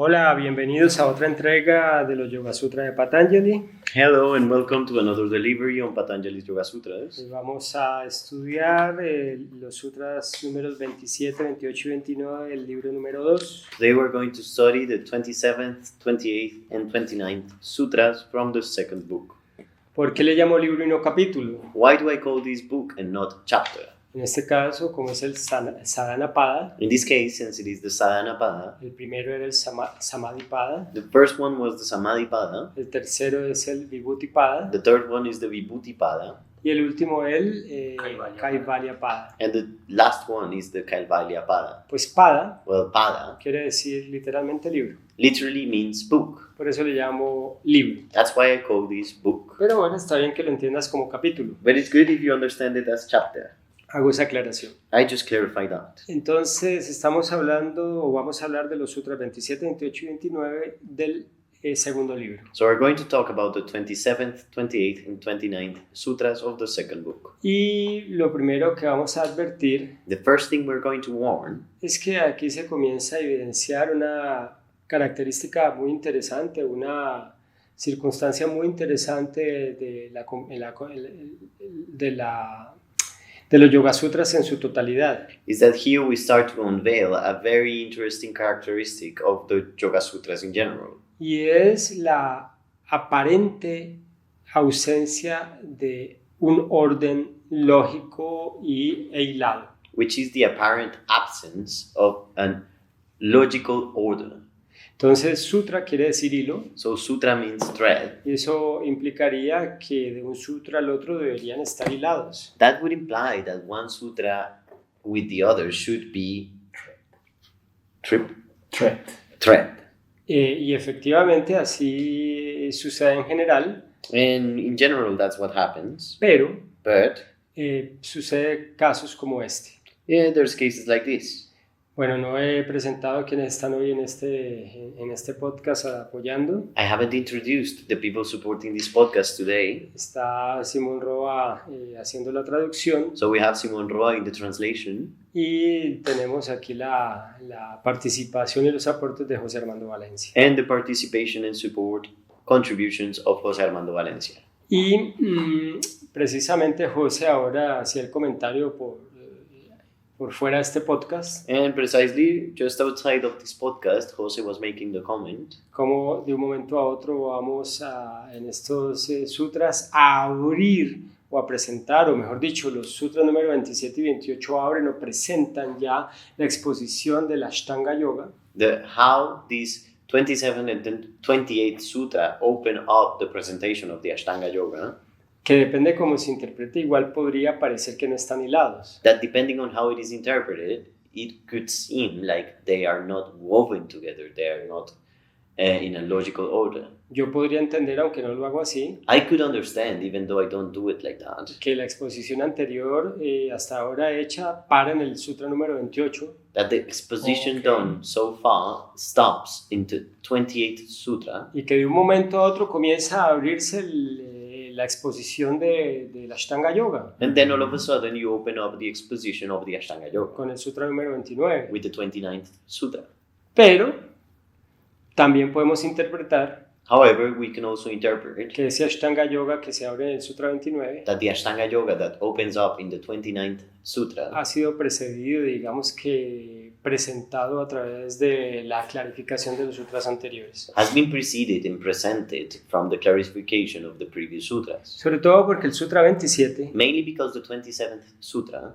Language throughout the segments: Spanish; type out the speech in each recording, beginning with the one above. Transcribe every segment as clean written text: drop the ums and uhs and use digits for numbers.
Hola, bienvenidos a otra entrega de los Yoga Sutras de Patanjali. Hello and welcome to another delivery on Patanjali's Yoga Sutras. Vamos a estudiar los sutras números 27, 28 y 29 del libro número 2. Today we're going to study the 27th, 28th and 29th sutras from the second book. ¿Por qué le llamo libro y no capítulo? Why do I call this book and not chapter? En este caso, como es el Sadhanapada, In this case, since it is the Sadhanapada, el primero era el Samadhipada, the first one was the Samadhipada, el tercero es el Vibhutipada the third one is the Vibhutipada, y el último el Kaivalyapada. and the last one is the Kaivalyapada. Pues pada Well, Pada quiere decir literalmente libro, literally means book. por eso le llamo libro. That's why I call this book. Pero bueno, está bien que lo entiendas como capítulo. But it's good if you understand it as chapter. Hago esa aclaración. I just clarify that. Entonces, estamos hablando, o vamos a hablar de los sutras 27, 28 y 29 del segundo libro. So we're going to talk about the 27th, 28th, and 29th sutras of the second book. Y lo primero que vamos a advertir The first thing we're going to warn es que aquí se comienza a evidenciar una característica muy interesante, una circunstancia muy interesante de los Yoga Sutras en su totalidad. is that here we start to unveil a very interesting characteristic of the Yoga Sutras in general, Y es la aparente ausencia de un orden lógico e hilado. which is the apparent absence of a logical order. Entonces, sutra quiere decir hilo, So sutra means thread. y eso implicaría que de un sutra al otro deberían estar hilados. That would imply that one sutra with the other should be thread. Y efectivamente así sucede en general, And in general, that's what happens. pero But sucede casos como este. yeah, there's cases like this. Bueno, no he presentado a quienes están hoy en este podcast apoyando. I haven't introduced the people supporting this podcast today. Está Simón Roa haciendo la traducción So we have Simon Roa in the translation, y tenemos aquí la participación y los aportes de José Armando Valencia. and the participation and support contributions of José Armando Valencia. Y precisamente José ahora hacía el comentario por fuera de este podcast, And precisely just outside of this podcast, Jose was making the comment como de un momento a otro vamos en estos sutras a abrir o a presentar, o mejor dicho, los sutras número 27 y 28 abren o presentan ya la exposición de la Ashtanga Yoga, how these 27 and 28th sutra open up the presentation of the Ashtanga Yoga, que depende cómo se interprete, igual podría parecer que no están hilados. that depending on how it is interpreted, it could seem like they are not woven together, they are not in a logical order. Yo podría entender, aunque no lo hago así, I could understand, even though I don't do it like that, que la exposición anterior hasta ahora hecha para en el sutra número 28 that the exposition Okay. done so far stops in the 28th sutra, y que de un momento a otro comienza a abrirse la exposición de la Ashtanga Yoga and then all of a sudden you open up the exposition of the Ashtanga Yoga con el sutra número 29. with the 29th sutra. Pero también podemos interpretar However, we can also interpret que ese Ashtanga Yoga que se abre en el sutra 29 that the Ashtanga Yoga that opens up in the 29th sutra ha sido precedido, digamos que presentado a través de la clarificación de los sutras anteriores. has been preceded and presented from the clarification of the previous sutras. Sobre todo porque el sutra 27 Mainly because the 27th sutra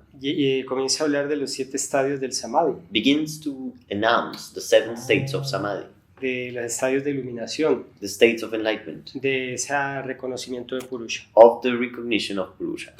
comienza a hablar de los 7 estadios del Samadhi, begins to announce the 7 states of Samadhi, de los estadios de iluminación, the states of enlightenment, de ese reconocimiento de Purusha. of the recognition of Purusha.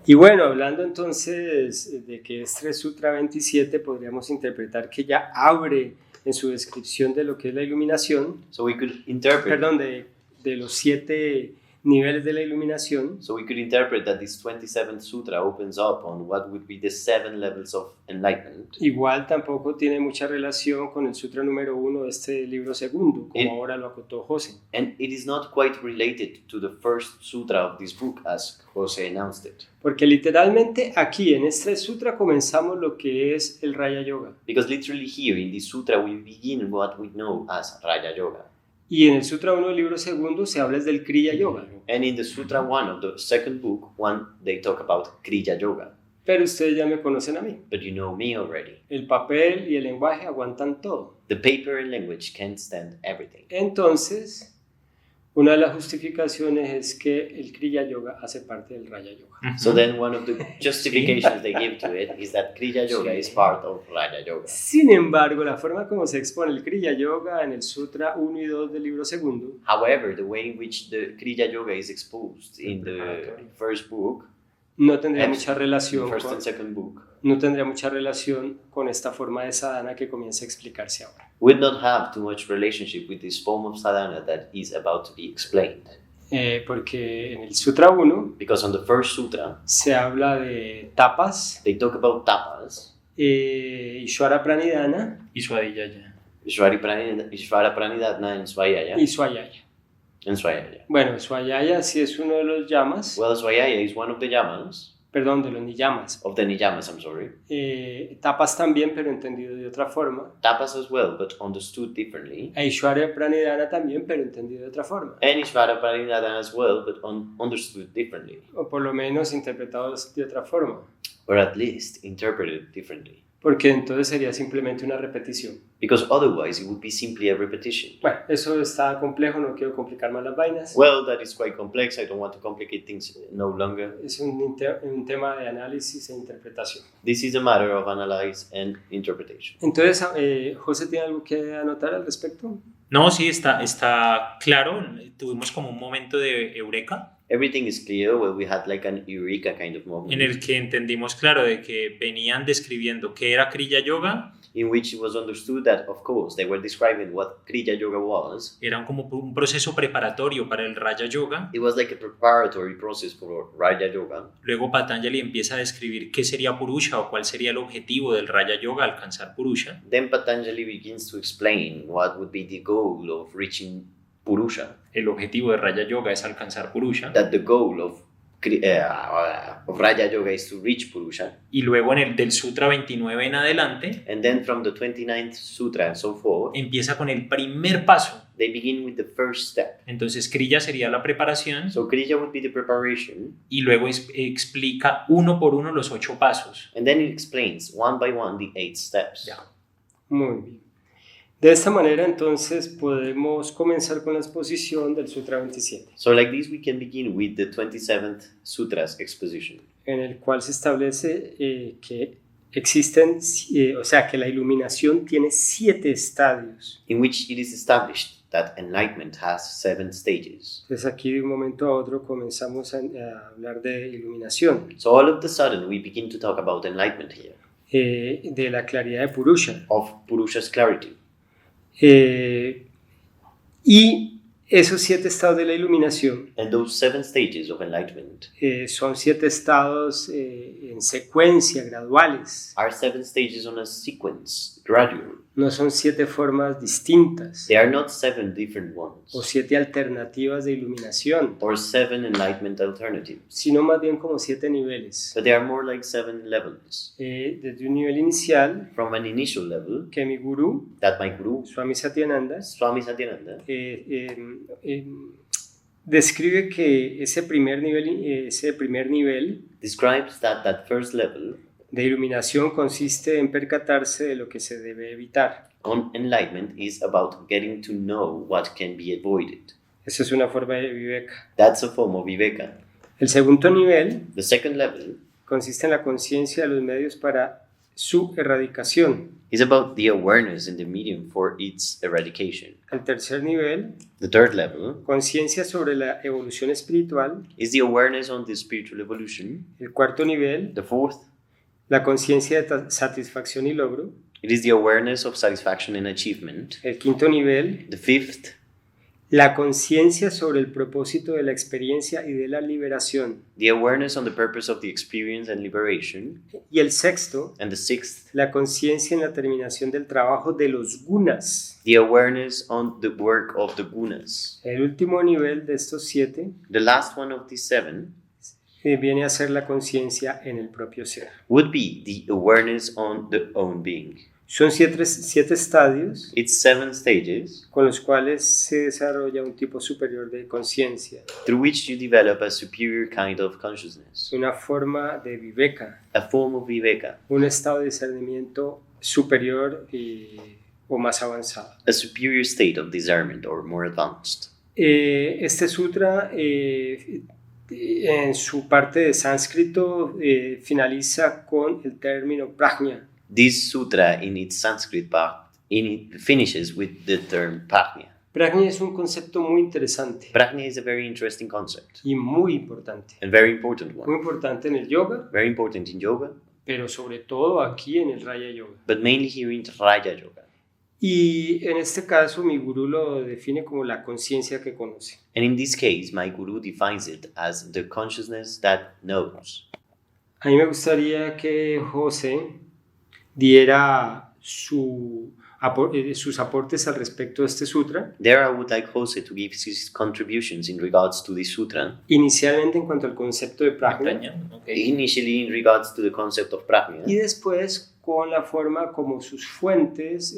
Y bueno, hablando entonces de que este Sutra 27 podríamos interpretar que ya abre en su descripción de lo que es la iluminación, So we could interpret perdón, de los 7 niveles de la iluminación. So we could interpret that this 27th sutra opens up on what would be the 7 levels of enlightenment. Igual tampoco tiene mucha relación con el sutra número 1 de este libro segundo, como ahora lo acotó José. And it is not quite related to the first sutra of this book as Jose announced it. Porque literalmente aquí en este sutra comenzamos lo que es el Raya Yoga. Because literally here in this sutra we begin what we know as Raya Yoga. Y en el sutra 1 del libro segundo se habla del Kriya Yoga. And in the sutra 1 of the second book, they talk about Kriya Yoga. Pero ustedes ya me conocen a mí. But you know me already. El papel y el lenguaje aguantan todo. The paper and language can't stand everything. Entonces, una de las justificaciones es que el Kriya Yoga hace parte del Raya Yoga. So then one of the justifications they give to it is that Kriya Yoga is part of Raya Yoga. Sin embargo, la forma como se expone el Kriya Yoga en el Sutra 1 y 2 del libro segundo, However, the way in which the Kriya Yoga is exposed in the first book, no tendría mucha relación first con, and second book, no tendría mucha relación con esta forma de sadhana que comienza a explicarse ahora. would not have too much relationship with this form of sadhana that is about to be explained. Porque en el Sutra 1 Because on the first sutra, se habla de tapas, they talk about tapas, Ishvara Pranidhana Y su adiyaya. Ishvara Pranidhana and Swayaya. y Swayaya. And Swayaya. Bueno, Swayaya sí es uno de los yamas, Well, Swayaya is one of the yamas, perdón, de los niyamas. of the niyamas, I'm sorry. Tapas también, pero entendido de otra forma. Tapas as well, but understood differently. Ishvara Pranidhana también, pero entendido de otra forma. And Ishvara Pranidhana as well, but understood differently. O por lo menos interpretados de otra forma. Or at least interpreted differently. Porque entonces sería simplemente una repetición. Because otherwise it would be simply a repetition. Bueno, eso está complejo, no quiero complicar más las vainas. Well, that is quite complex. I don't want to complicate things no longer. Es un tema de análisis e interpretación. This is a matter of analyze and interpretation. Entonces, José, ¿tiene algo que anotar al respecto? No, sí, está claro. Tuvimos como un momento de eureka Everything is clear. Well, we had like an eureka kind of moment. en el que entendimos, claro, de que venían describiendo qué era Kriya Yoga. In which it was understood that, of course, they were describing what Kriya Yoga was. Era como un proceso preparatorio para el Raya Yoga. It was like a preparatory process for Raya Yoga. Luego Patanjali empieza a describir qué sería Purusha o cuál sería el objetivo del Raya Yoga, alcanzar Purusha. Then Patanjali begins to explain what would be the goal of reaching Purusha. El objetivo de Raya Yoga es alcanzar Purusha. That the goal of Raya Yoga is to reach Purusha. Y luego del Sutra 29 en adelante And then from the 29th Sutra and so forth, empieza con el primer paso. they begin with the first step. Entonces Kriya sería la preparación So Kriya would be the preparation. y luego explica uno por uno los 8 pasos. And then it explains one by one the 8 steps. Ya. Muy bien. De esta manera, entonces, podemos comenzar con la exposición del Sutra 27, So like this we can begin with the 27th Sutra's exposition. en el cual se establece que existen, o sea, que la iluminación tiene 7 estadios. In which it is established that enlightenment has 7 stages. Entonces, aquí de un momento a otro comenzamos a hablar de iluminación, So all of a sudden we begin to talk about enlightenment here, de la claridad de Purusha. of Purusha's clarity. Y esos 7 estados de la iluminación And those 7 stages of enlightenment son 7 estados en secuencia, graduales. are 7 stages on a sequence, gradual. No son 7 formas distintas They are not 7 different ones o 7 alternativas de iluminación, or 7 enlightenment alternatives, sino más bien como 7 niveles. but they are more like 7 levels. Desde un nivel inicial, From an initial level que mi gurú, that my guru, Swami Satyananda, Swami Satyananda, describe que ese primer nivel describes that first level de iluminación consiste en percatarse de lo que se debe evitar. on enlightenment is about getting to know what can be avoided. Esa es una forma de viveka. That's a form of viveka. El segundo nivel The second level consiste en la conciencia de los medios para su erradicación. is about the awareness in the medium for its eradication. El tercer nivel, The third level conciencia sobre la evolución espiritual. is the awareness on the spiritual evolution. El cuarto nivel, The fourth, la conciencia de satisfacción y logro. it is the awareness of satisfaction and achievement. El quinto nivel, The fifth, La conciencia sobre el propósito de la experiencia y de la liberación. The awareness on the purpose of the experience and liberation. Y el sexto, And the sixth, la conciencia en la terminación del trabajo de los gunas. the awareness on the work of the gunas. El último nivel de estos 7 The last one of these 7 viene a ser la conciencia en el propio ser. would be the awareness on the own being. Son 7 estadios It's 7 stages con los cuales se desarrolla un tipo superior de conciencia, through which you develop a superior kind of consciousness, una forma de viveka, a form of viveka, un estado de discernimiento superior o más avanzado. a superior state of discernment or more advanced. Este sutra en su parte de sánscrito finaliza con el término prajna. This sutra in its Sanskrit part finishes with the term prajna. Prajna es un concepto muy interesante Prajna is a very interesting concept y muy importante. and very important one. Muy importante en el yoga, Very important in yoga, pero sobre todo aquí en el Raya Yoga. but mainly here in Raja Yoga. Y en este caso mi gurú lo define como la conciencia que conoce. And in this case, my guru defines it as the consciousness that knows. A mí me gustaría que José diera sus aportes al respecto de este sutra, There I would like Jose to give his contributions in regards to this sutra. inicialmente en cuanto al concepto de prajna Prajna, ok. Initially in regards to the concept of prajna, y después con la forma como sus fuentes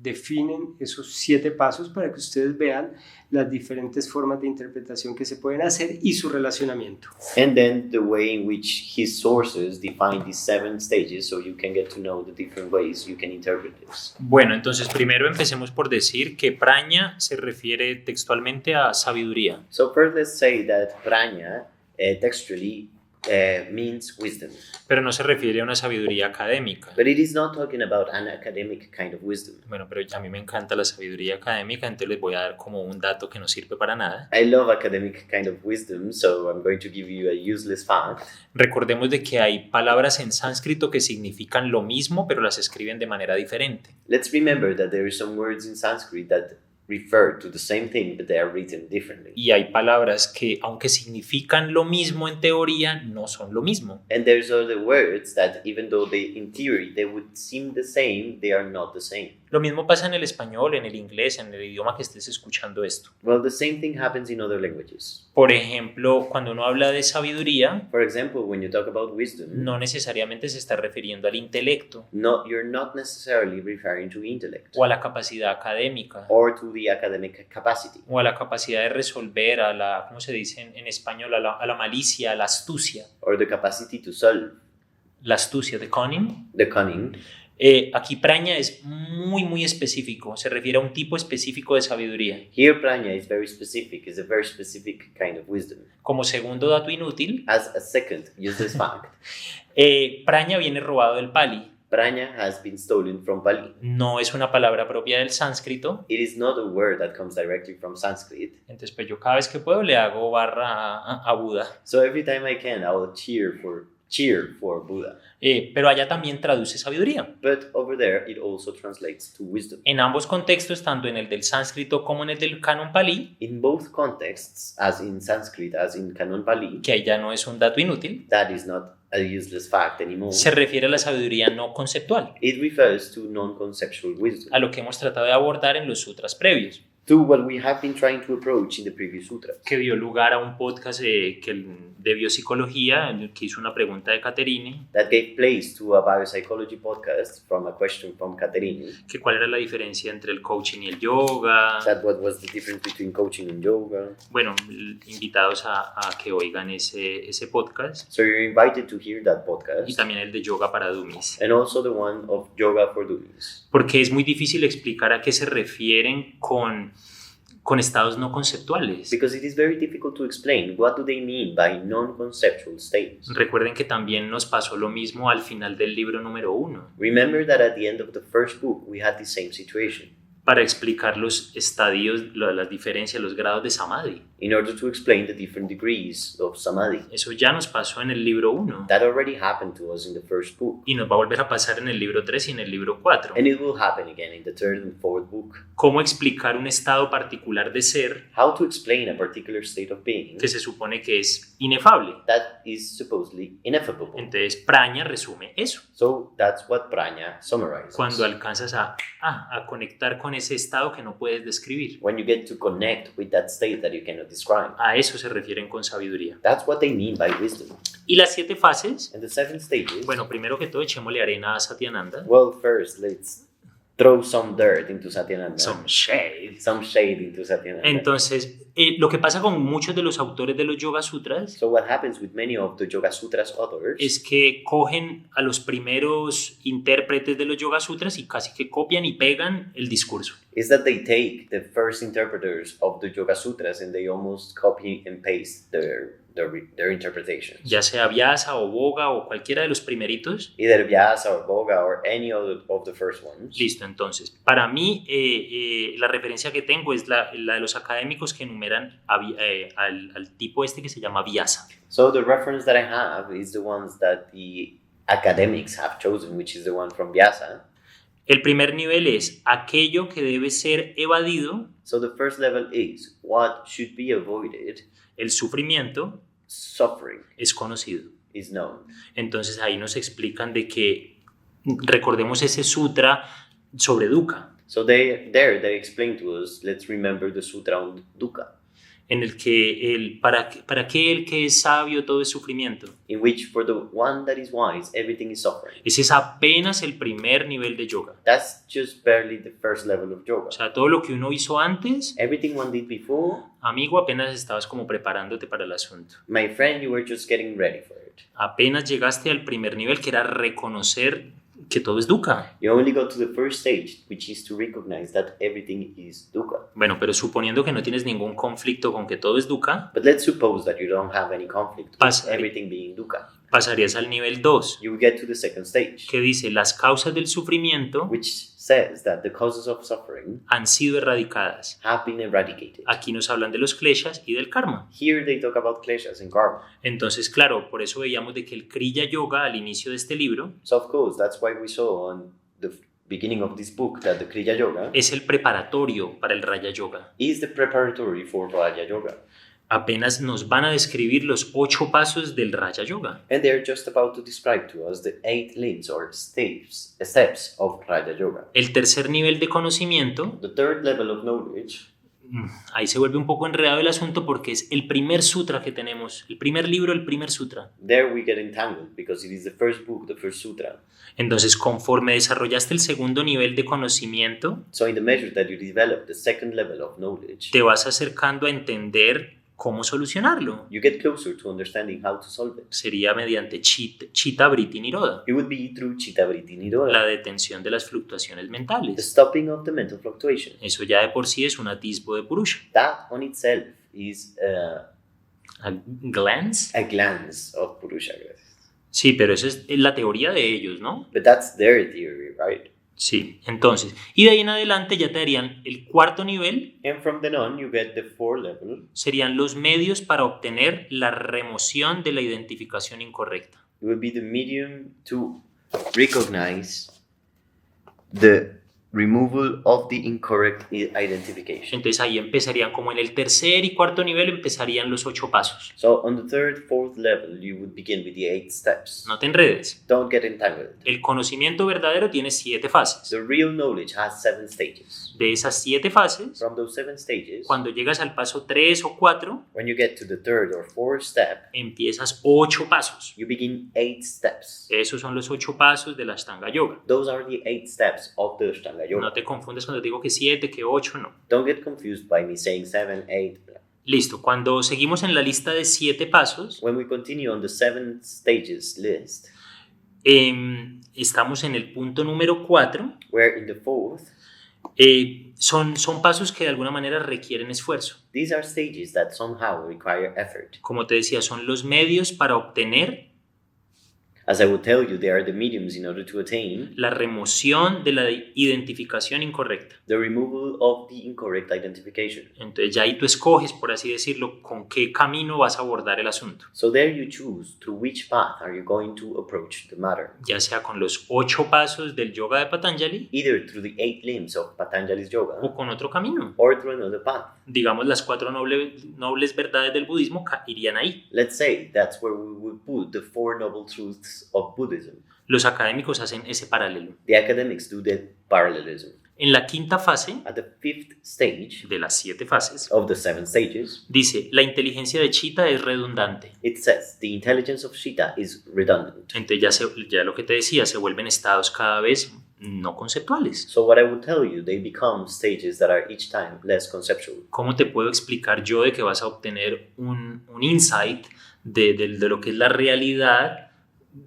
definen esos 7 pasos para que ustedes vean las diferentes formas de interpretación que se pueden hacer y su relacionamiento. and then the way in which his sources define these 7 stages so you can get to know the different ways you can interpret this. Bueno, entonces primero empecemos por decir que praña se refiere textualmente a sabiduría. So first let's say that prajna textually means wisdom, Pero no se refiere a una sabiduría académica. but it is not talking about an academic kind of wisdom. Bueno, pero a mí me encanta la sabiduría académica, entonces les voy a dar como un dato que no sirve para nada. I love academic kind of wisdom, so I'm going to give you a useless fact. Recordemos de que hay palabras en sánscrito que significan lo mismo, pero las escriben de manera diferente. Let's remember that there are some words in Sanskrit that refer to the same thing, but they are written differently. Y hay palabras que, aunque significan lo mismo en teoría, no son lo mismo. And there's other words that, even though in theory they would seem the same, they are not the same. Lo mismo pasa en el español, en el inglés, en el idioma que estés escuchando esto. Well, the same thing happens in other languages. Por ejemplo, cuando uno habla de sabiduría, For example, when you talk about wisdom, no necesariamente se está refiriendo al intelecto you're not necessarily referring to intellect o a la capacidad académica or to the academic capacity o a la capacidad de resolver, a la, ¿cómo se dice en español? A la malicia, a la astucia. or the capacity to solve, La astucia de cunning. the cunning. Aquí praña es muy específico, se refiere a un tipo específico de sabiduría. Here, prajna is very specific, is a very specific kind of wisdom. Como segundo dato inútil, As a second useless fact, praña viene robado del Pali. prajna has been stolen from Pali. No es una palabra propia del sánscrito. It is not a word that comes directly from Sanskrit. Entonces, pues yo cada vez que puedo le hago barra a Buda. So every time I can, I will cheer for Buddha. Pero allá también traduce sabiduría. But over there, it also translates to wisdom. En ambos contextos, tanto en el del sánscrito como en el del canon Pali, In both contexts, as in Sanskrit, as in Canon Pali, que ahí ya no es un dato inútil, that is not a useless fact anymore. se refiere a la sabiduría no conceptual, It refers to non-conceptual wisdom, a lo que hemos tratado de abordar en los sutras previos, to what we have been trying to approach in the previous sutras. que dio lugar a un podcast de biopsicología, en el que hizo una pregunta de Caterine, That gave place to a biopsychology podcast from a question from Katerini. que cuál era la diferencia entre el coaching y el yoga. That what was the difference between coaching and yoga. Bueno, invitados a que oigan ese podcast So you're invited to hear that y podcast, también el de yoga para dummies, and also the one of Yoga for Dummies. porque es muy difícil explicar a qué se refieren con estados no conceptuales. Because it is very difficult to explain what do they mean by non-conceptual states. Recuerden que también nos pasó lo mismo al final del libro número 1. Remember that at the end of the first book we had the same situation. para explicar los estadios, las diferencias, los grados de Samadhi. in order to explain the different degrees of Samadhi. Eso ya nos pasó en el libro 1 That already happened to us in the first book. y nos va a volver a pasar en el libro 3 y en el libro 4. And it will happen again in the third and fourth book. Cómo explicar un estado particular de ser How to explain a particular state of being que se supone que es inefable. that is supposedly ineffable. Entonces, Praña resume eso. So that's what Prajna summarizes. Cuando alcanzas a conectar con ese estado que no puedes describir. When you get to connect with that state that you cannot describe. A eso se refieren con sabiduría. That's what they mean by wisdom. Y las 7 fases, And the 7 stages. bueno, primero que todo echémosle arena a Satyananda. Well, first, let's throw some dirt into Satyananda. Some shade. Some shade into Satyananda. Entonces, lo que pasa con muchos de los autores de los Yoga Sutras So what happens with many of the Yoga Sutras authors es que cogen a los primeros intérpretes de los Yoga Sutras y casi que copian y pegan el discurso. is that they take the first interpreters of the Yoga Sutras and they almost copy and paste their interpretations. Ya sea Vyasa o Boga o cualquiera de los primeritos. Either Vyasa or Boga or any other of the first ones. Listo, entonces, para mí la referencia que tengo es la de los académicos que enumeran al tipo este que se llama Vyasa. So the reference that I have is the ones that the academics have chosen, which is the one from Vyasa. El primer nivel es aquello que debe ser evadido, So the first level is what should be avoided. el sufrimiento Suffering es conocido. is known. Entonces ahí nos explican de que recordemos ese sutra sobre dukkha, So they explain to us, let's remember the Sutra on Dukkha, en el que para aquel que es sabio todo es sufrimiento. in which for the one that is wise, everything is suffering. Ese es apenas el primer nivel de yoga. That's just barely the first level of yoga. O sea, todo lo que uno hizo antes, Everything one did before, amigo, apenas estabas como preparándote para el asunto. my friend, you were just getting ready for it. Apenas llegaste al primer nivel, que era reconocer que todo es dukkha. You only got to the first stage, which is to recognize that everything is dukkha. Bueno, pero suponiendo que no tienes ningún conflicto con que todo es dukkha, But let's suppose that you don't have any conflict with Pasa- everything being dukkha. pasarías al nivel 2, You will get to the second stage, que dice las causas del sufrimiento which says that the causes of suffering han sido erradicadas. have been eradicated. Aquí nos hablan de los kleshas y del karma. Here they talk about kleshas and karma. Entonces, claro, por eso veíamos de que el Kriya Yoga al inicio de este libro So of course, that's why we saw on the beginning of this book that the Kriya Yoga es el preparatorio para el Raya Yoga. is the preparatory for Raya Yoga. Apenas nos van a describir los 8 pasos del Raya Yoga. And they're just about to describe to us the 8 limbs or steps of Raya Yoga. El tercer nivel de conocimiento, The third level of knowledge, ahí se vuelve un poco enredado el asunto porque es el primer sutra que tenemos, el primer libro, el primer sutra. there we get entangled because it is the first book, the first sutra. Entonces, conforme desarrollaste el segundo nivel de conocimiento, So in the measure that you develop the second level of knowledge, te vas acercando a entender cómo solucionarlo. you get closer to understanding how to solve it. Sería mediante Chitta Vritti Nirodha, It would be through Chitta Vritti Nirodha, la detención de las fluctuaciones the mentales. stopping of the mental fluctuation. Eso ya de por sí es un atisbo de Purusha. That on itself is ¿A glance? a glance of Purusha. Sí, pero eso es la teoría de ellos, ¿no? But that's their theory, right? Sí, entonces, y de ahí en adelante ya te darían el cuarto nivel, And from then on, you get the fourth level. serían los medios para obtener la remoción de la identificación incorrecta. It would be the medium to recognize the removal of the incorrect identification. Entonces ahí empezarían, como en el tercer y cuarto nivel, empezarían los 8 pasos. So on the third, fourth level, you would begin with the 8 steps. No te enredes. Don't get entangled. El conocimiento verdadero tiene 7 fases. The real knowledge has 7 stages. De esas 7 fases, From those 7 stages, cuando llegas al paso 3 o 4, when you get to the third or fourth step, empiezas 8 pasos. you begin 8 steps. Esos son los 8 pasos de la Ashtanga Yoga. Those are the 8 steps of the Ashtanga Yoga. No te confundes cuando te digo que 7, que 8, no. Don't get confused by me saying 7, 8. Listo, cuando seguimos en la lista de 7 pasos, When we continue on the 7 stages list, estamos en el punto número 4. where in the fourth, Son pasos que de alguna manera requieren esfuerzo. these are stages that somehow require effort. Como te decía, son los medios para obtener As I would tell you, they are the mediums in order to attain la remoción de la identificación incorrecta. the removal of the incorrect identification. Entonces ya ahí tú escoges, por así decirlo, con qué camino vas a abordar el asunto, So there you choose through which path are you going to approach the matter. ya sea con los 8 pasos del yoga de Patanjali Either through the 8 limbs of Patanjali's yoga o con otro camino. or through another path. Digamos, las 4 nobles verdades del budismo irían ahí. Let's say that's where we would put the 4 noble truths of Buddhism. Los académicos hacen ese paralelo. The academics do that parallelism. En la quinta fase At the 5th stage de las 7 fases, of the 7 stages, dice, la inteligencia de Chitta es redundante. it says the intelligence of Shita is redundant. Entonces ya lo que te decía, se vuelven estados cada vez no conceptuales. So what I would tell you, they become stages that are each time less conceptual. ¿Cómo te puedo explicar yo de que vas a obtener un insight de lo que es la realidad,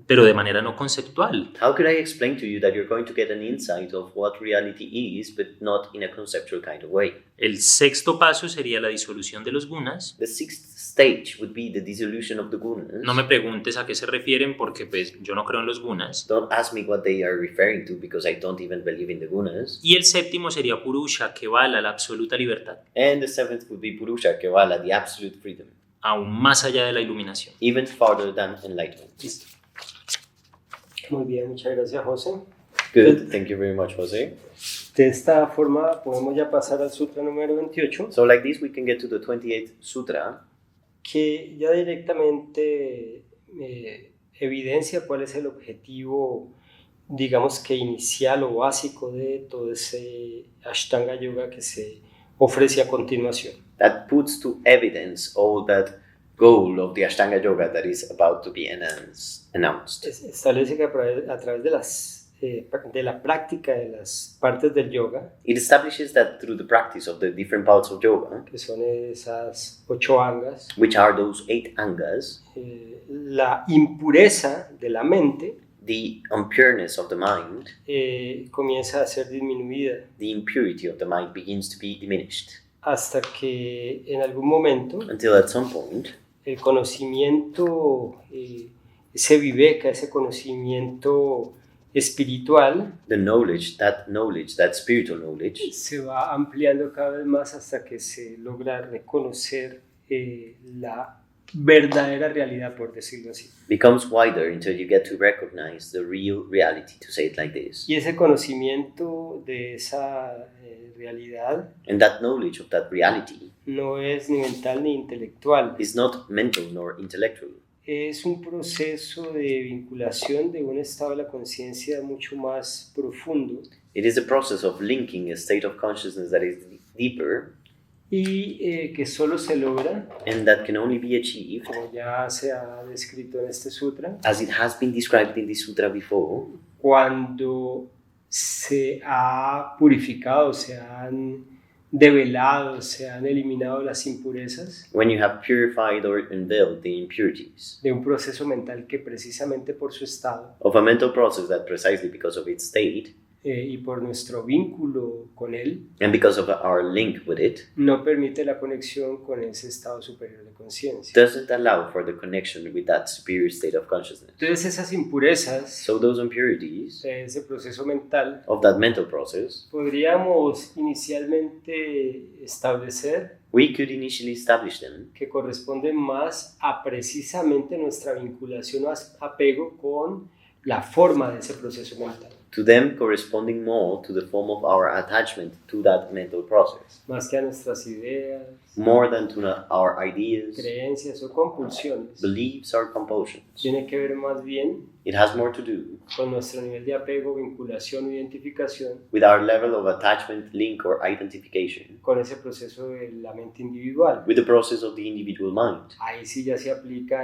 pero de manera no conceptual? How could I explain to you that you're going to get an insight of what reality is, but not in a conceptual kind of way? El sexto paso sería la disolución de los gunas. The 6th stage would be the dissolution of the gunas. No me preguntes a qué se refieren porque pues yo no creo en los gunas. Don't ask me what they are referring to because I don't even believe in the gunas. Y el séptimo sería Purusha, que vala la absoluta libertad, And the 7th would be Purusha Kevala, the absolute freedom, aún más allá de la iluminación. even farther than enlightenment. Listo. Muy bien, muchas gracias, José. Good, thank you very much, Jose. De esta forma podemos ya pasar al sutra número 28, So like this, we can get to the 28th sutra, que ya directamente evidencia cuál es el objetivo, digamos que inicial o básico de todo ese Ashtanga Yoga que se ofrece a continuación. that puts to evidence all that goal of the Ashtanga Yoga that is about to be announced. Establece que a través de la práctica de las partes del yoga, It establishes that through the practice of the different parts of yoga, que son esas 8 angas, which are those 8 angas, la impureza de la mente the impureness of the mind, comienza a ser disminuida the impurity of the mind begins to be diminished hasta que en algún momento until at some point el conocimiento, ese viveka, ese conocimiento espiritual, the knowledge, that spiritual knowledge, se va ampliando cada vez más hasta que se logra reconocer la verdadera realidad, por decirlo así. becomes wider until you get to recognize the real reality, to say it like this. Y ese conocimiento de esa realidad And that knowledge of that reality no es ni mental ni intelectual. is not mental nor intellectual. Es un proceso de vinculación de un estado de la conciencia mucho más profundo It is a process of linking a state of consciousness that is deeper y que solo se logra, and that can only be achieved, como ya se ha descrito en este sutra, as it has been described in this sutra before, cuando se ha purificado, se han develado, se han eliminado las impurezas when you have purified or unveiled the impurities de un proceso mental que precisamente por su estado of a mental process that precisely because of its state y por nuestro vínculo con él and because of our link with it no permite la conexión con ese estado superior de conciencia. doesn't allow for the connection with that superior state of consciousness. Entonces esas impurezas So those impurities de ese proceso mental of that mental process, podríamos inicialmente establecer we could initially establish them que corresponden más a precisamente nuestra vinculación o apego con la forma de ese proceso mental, to them corresponding more to the form of our attachment to that mental process, más que a nuestras ideas, more than to our ideas, creencias o compulsiones. beliefs, or compulsions. Tiene que ver más bien It has more to do con nuestro nivel de apego, vinculación o identificación with our level of attachment, link, or identification con ese proceso de la mente individual. with the process of the individual mind. Ahí sí ya se aplica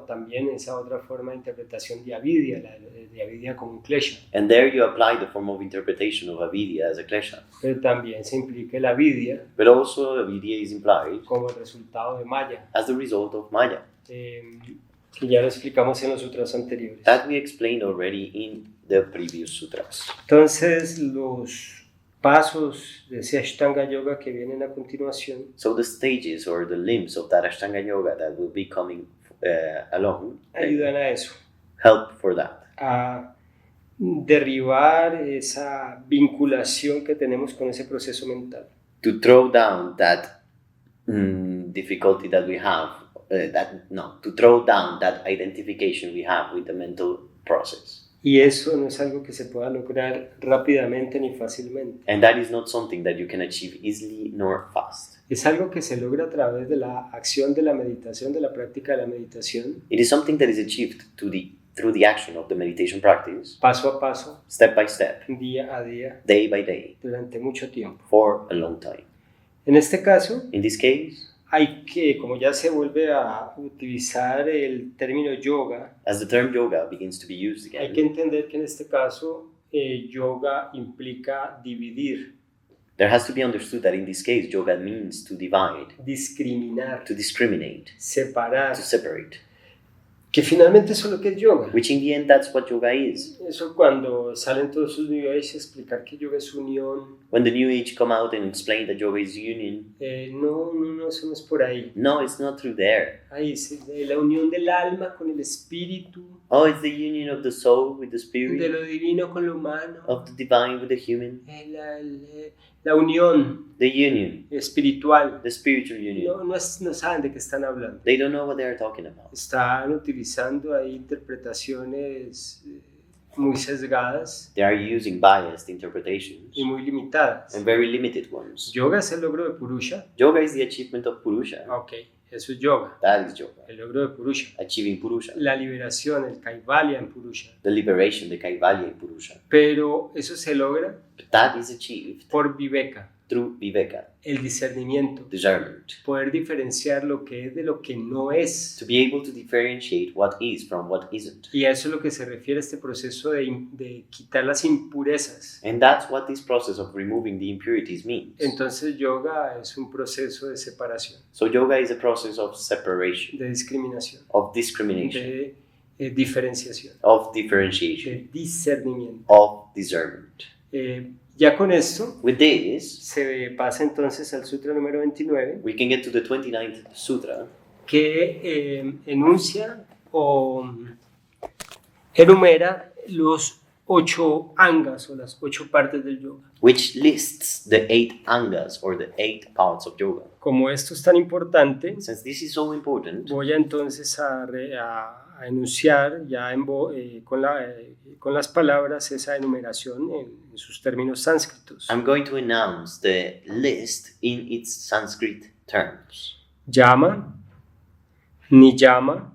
también esa otra forma de interpretación de avidya, de avidya como un klesha. And there you apply the form of interpretation of avidya as a klesha. Pero también se implica la avidya But also avidya is implied como el resultado de maya, as the result of maya. que ya lo explicamos en los sutras anteriores. That we explained already in the previous sutras. Entonces, los pasos de ese Ashtanga Yoga que vienen a continuación So the stages or the limbs of that Ashtanga Yoga that will be coming along ayudan a eso, help for that. a derribar esa vinculación que tenemos con ese proceso mental. To throw down that difficulty that we have, to throw down that identification we have with the mental process. Y eso no es algo que se pueda lograr rápidamente ni fácilmente. And that is not something that you can achieve easily nor fast. Es algo que se logra a través de la acción de la meditación, de la práctica de la meditación, It is something that is achieved through the action of the meditation practice, paso a paso, step by step, día a día, day by day, durante mucho tiempo. for a long time. En este caso, In this case, hay que, como ya se vuelve a utilizar el término yoga, as the term yoga begins to be used hay que again, entender que en este caso yoga implica dividir, there has to be understood that in this case, yoga means to divide, discriminar, to discriminate, separar, to separate, que finalmente eso es lo que es yoga. which in the end, that's what yoga is. Eso cuando salen todos sus New Age explicar que yoga es unión, When the New Age come out and explain that yoga is union, no, eso no es por ahí. no, it's not through there. Ahí es la unión del alma con el espíritu, Oh, it's the union of the soul with the de spirit, lo divino con lo humano, of the divine with the human, la unión the union, espiritual. the spiritual union. No saben de qué están hablando. They don't know what they are talking about. Están utilizando ahí interpretaciones muy sesgadas They are using biased interpretations y muy limitadas. and very limited ones. Yoga es el logro de Purusha. Yoga is the achievement of Purusha. Ok, eso es yoga, That is yoga. el logro de Purusha. Achieving Purusha. La liberación, el Kaivalya en Purusha. The liberation, the Kaivalya in Purusha. Pero eso se logra But that is achieved por Viveka, through Viveka, el discernimiento, discernment. poder diferenciar lo que es de lo que no es. To be able to differentiate what is from what isn't. Y a eso es lo que se refiere este proceso de quitar las impurezas. And that's what this process of removing the impurities means. Entonces yoga es un proceso de separación, So yoga is a process of separation, de discriminación, of discrimination, de diferenciación, of differentiation, de discernimiento. of discernment. Ya con esto With this, se pasa entonces al sutra número 29, we can get to the 29th sutra, que enuncia o enumera los 8 angas o las 8 partes del yoga. which lists the 8 angas or the 8 parts of yoga. Como esto es tan importante, Since this is so important, voy a entonces a enunciar ya con las palabras esa enumeración en sus términos sánscritos. I'm going to announce the list in its Sanskrit terms. Yama, Niyama,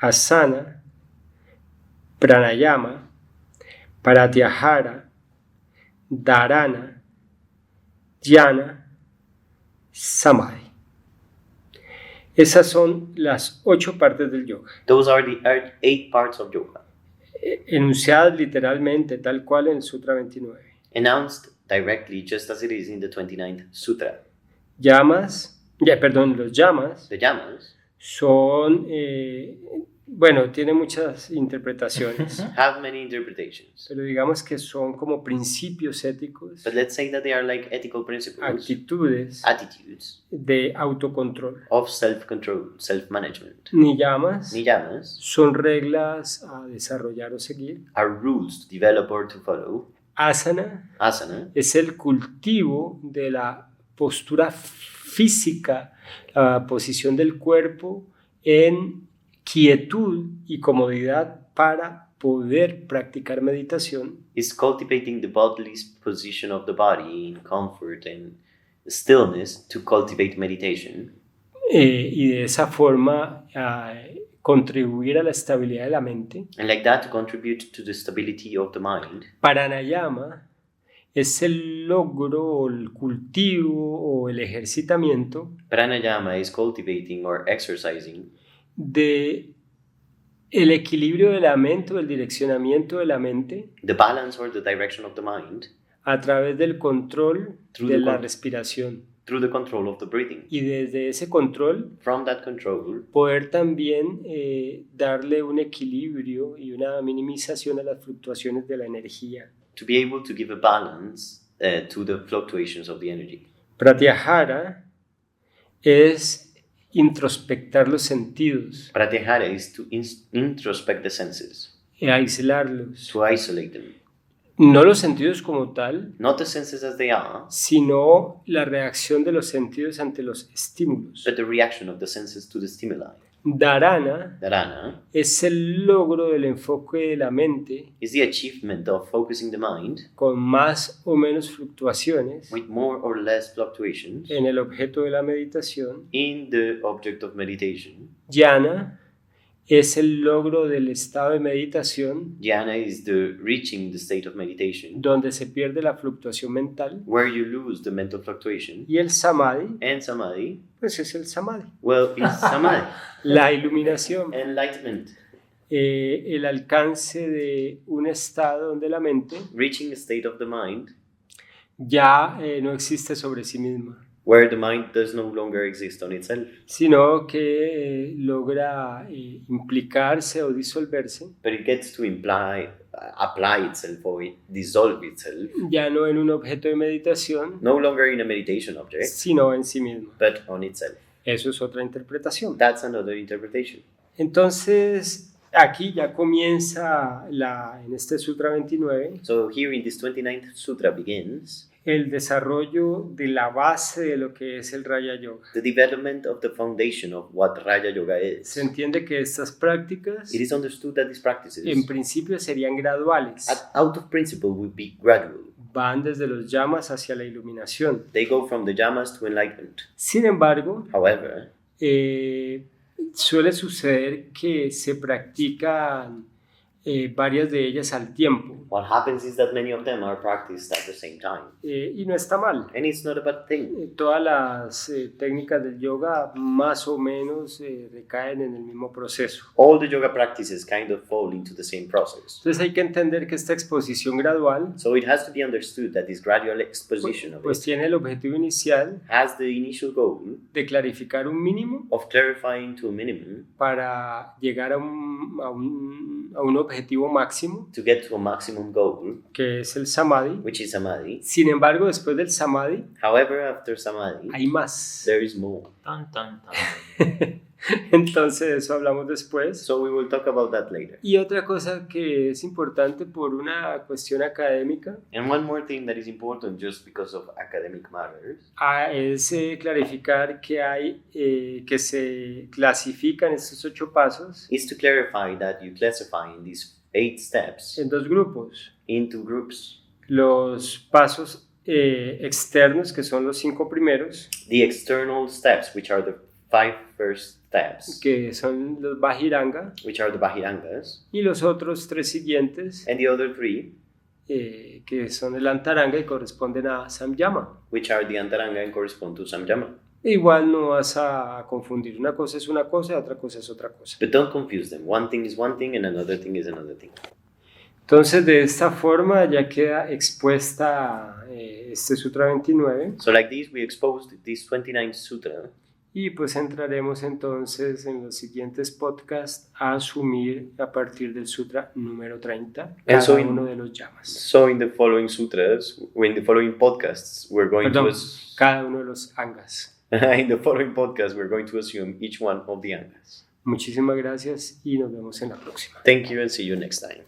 Asana, Pranayama, Pratyahara, Dharana, Dhyana, Samadhi. Esas son las 8 partes del yoga, Those are the 8 parts of yoga, enunciadas literalmente tal cual en el Sutra 29. announced directly just as it is in the 29th sutra. Los yamas The yamas son, tiene muchas interpretaciones, have many interpretations, pero digamos que son como principios éticos, but let's say that they are like ethical principles, actitudes attitudes de autocontrol. of self-control, self-management. Niyamas Niyamas son reglas a desarrollar o seguir. are rules to develop or to follow. Asana Asana es el cultivo de la postura física, la posición del cuerpo en quietud y comodidad para poder practicar meditación. is cultivating the bodily position of the body in comfort and stillness to cultivate meditation, Y de esa forma contribuir a la estabilidad de la mente. and like that to contribute to the stability of the mind. Pranayama es el logro, el cultivo o el ejercitamiento Pranayama is cultivating or exercising de el equilibrio de la mente o el direccionamiento de la mente the balance or the direction of the mind a través del control Through de the la con- respiración. through the control of the breathing. Y desde ese control From that control, poder también darle un equilibrio y una minimización a las fluctuaciones de la energía. to be able to give a balance to the fluctuations of the energy. Pratyahara es introspectar los sentidos, Pratyahara is to introspect the senses, aislarlos. to isolate them. No los sentidos como tal, Not the senses as they are, sino la reacción de los sentidos ante los estímulos. but the reaction of the senses to the stimuli. Dharana Dharana es el logro del enfoque de la mente is the achievement of focusing the mind con más o menos fluctuaciones with more or less fluctuations en el objeto de la meditación. in the object of meditation. Jhana es el logro del estado de meditación Jhana is the reaching the state of meditation donde se pierde la fluctuación mental. where you lose the mental fluctuation. Y el samadhi, And samadhi, pues es el samadhi, well, is samadhi, la iluminación, enlightenment, el alcance de un estado donde la mente reaching a state of the mind ya no existe sobre sí misma, where the mind does no longer exist on itself, sino que logra implicarse o disolverse but it gets to apply itself or dissolve itself, ya no en un objeto de meditación, no longer in a meditation object, sino en sí mismo. but on itself. Eso es otra interpretación. That's another interpretation. Entonces, aquí ya comienza en este Sutra 29 So here in this 29th sutra begins el desarrollo de la base de lo que es el Raya Yoga. the development of the foundation of what Raja Yoga is. Se entiende que estas prácticas It is understood that these practices, en principio serían graduales, out of principle, would be gradual. van desde los llamas hacia la iluminación. They go from the yamas to enlightenment. Sin embargo, However, suele suceder que se practican varias de ellas al tiempo, what happens is that many of them are practiced at the same time. y no está mal. And it's not a bad thing. Todas las técnicas del yoga más o menos recaen en el mismo proceso. All the yoga practices kind of fall into the same process. Entonces hay que entender que esta exposición gradual So it has to be understood that this gradual exposition of pues it tiene el objetivo inicial has the initial goal de clarificar un mínimo of clarifying to a minimum para llegar a un objetivo máximo, to get to a maximum goal, que es el samadhi. which is samadhi. Sin embargo, después del samadhi However, after samadhi, hay más. there is more. Tan, tan, tan. Entonces, de eso hablamos después. So we will talk about that later. Y otra cosa que es importante por una cuestión académica And one more thing that is important just because of academic matters es clarificar que se clasifican estos 8 pasos is to clarify that you classify in these 8 steps en 2 grupos. into groups. Los pasos externos, que son los 5 primeros, The external steps, which are the 5 first steps, que son los Bajiranga, which are the Bahirangas, y los otros 3 siguientes, and the other 3, que son el Antaranga y corresponden a Samyama. which are the Antaranga and correspond to Samyama. Igual no vas a confundir, una cosa es una cosa y otra cosa es otra cosa. But don't confuse them. One thing is one thing and another thing is another thing. Entonces, de esta forma ya queda expuesta este Sutra 29 So like this, we exposed this 29th sutra, y pues entraremos entonces en los siguientes podcasts a asumir a partir del Sutra número 30 cada so uno de los llamas. so in the following sutras, in the following podcasts, we're going Perdón, to cada uno de los angas. in the following podcast, we're going to assume each one of the angas. Muchísimas gracias y nos vemos en la próxima. Thank you and see you next time.